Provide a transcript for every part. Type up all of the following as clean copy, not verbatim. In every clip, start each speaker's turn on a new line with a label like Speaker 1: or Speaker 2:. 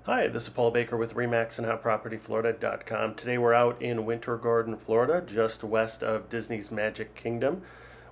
Speaker 1: Hi, this is Paul Baker with REMAX&HotPropertyFlorida.com. Today we're out in Winter Garden, Florida, just west of Disney's Magic Kingdom.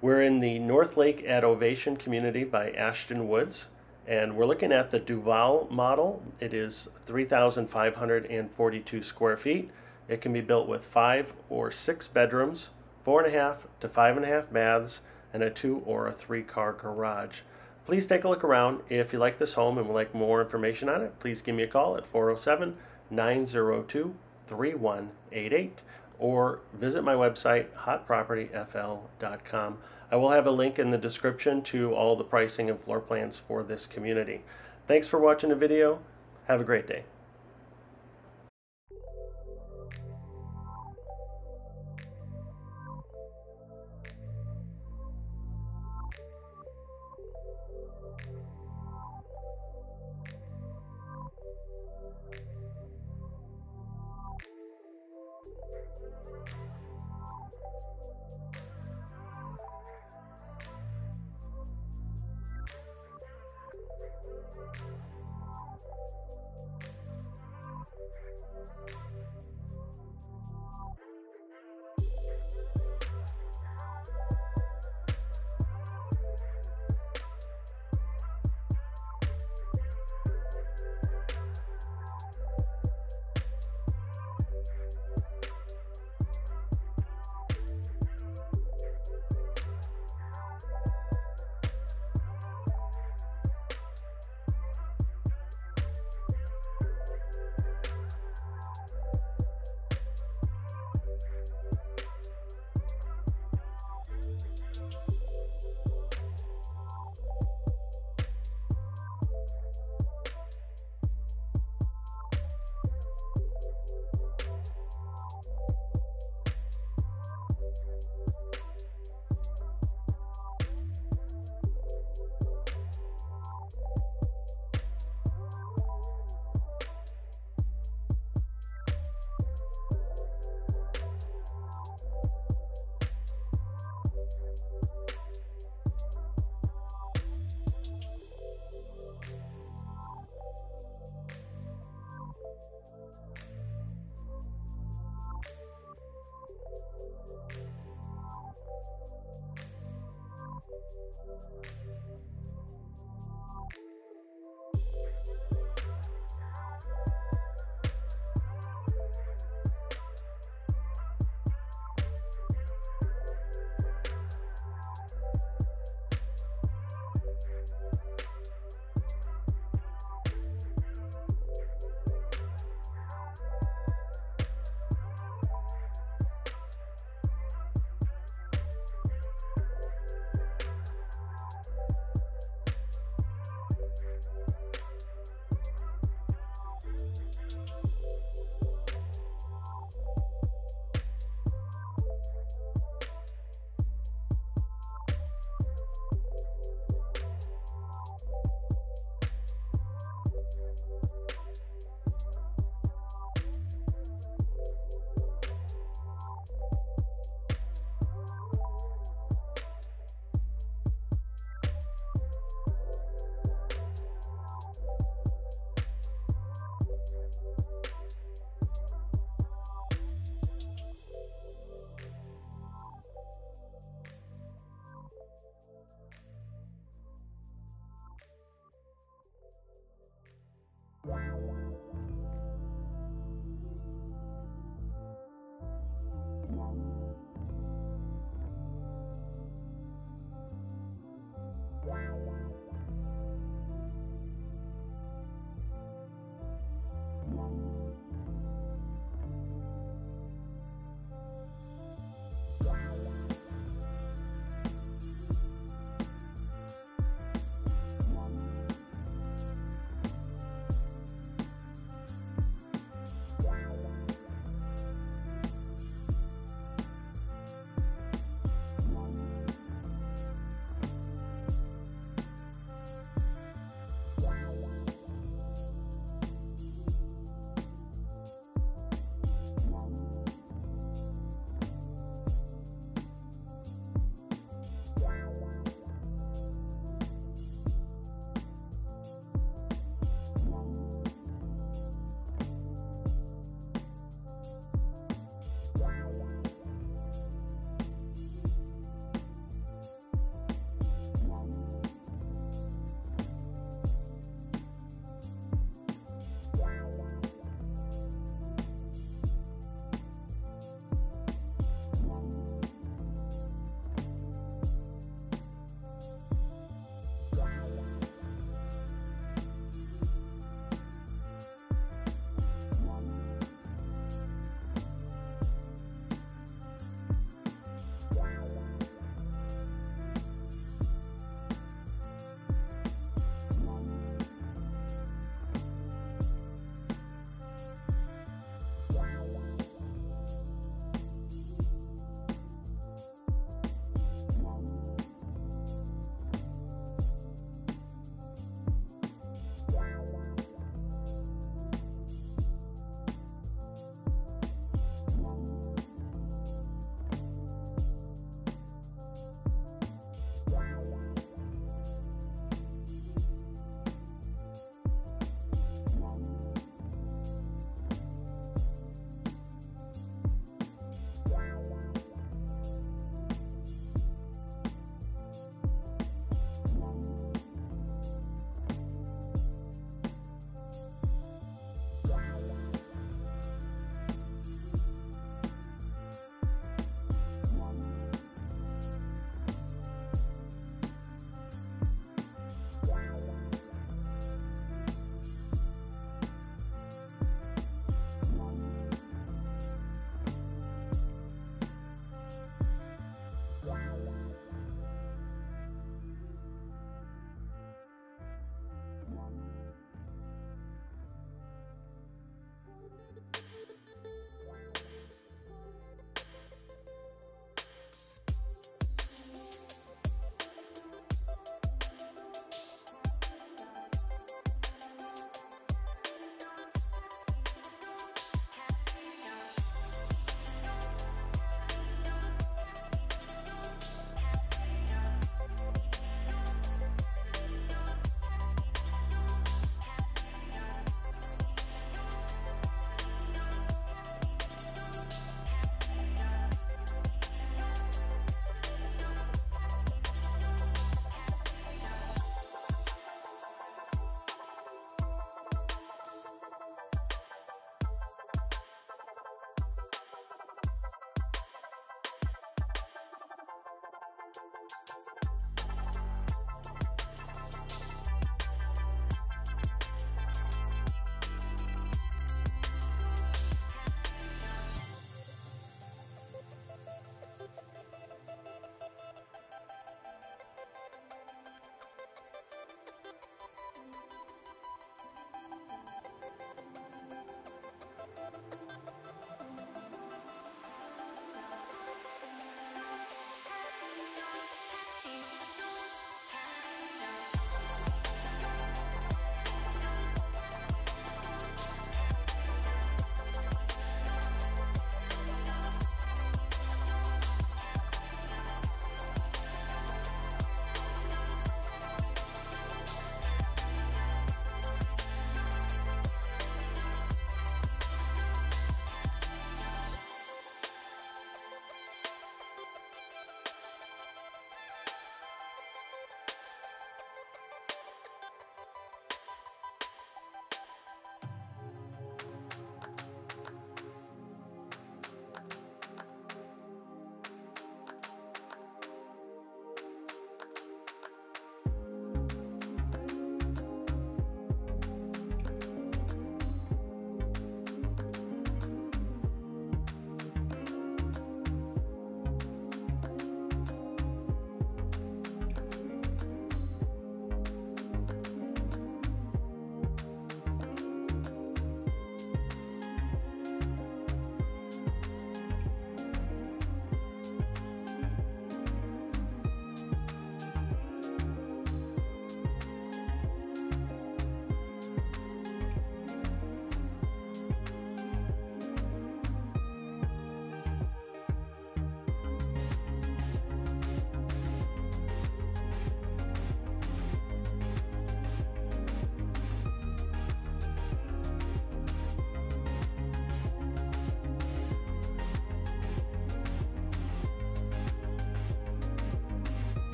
Speaker 1: We're in the Northlake at Ovation community by Ashton Woods, and we're looking at the Duval model. It is 3,542 square feet. It can be built with 5 or 6 bedrooms, 4.5 to 5.5 baths, and a 2 or a 3 car garage. Please take a look around. If you like this home and would like more information on it, please give me a call at 407-902-3188 or visit my website, hotpropertyfl.com. I will have a link in the description to all the pricing and floor plans for this community. Thanks for watching the video. Have a great day.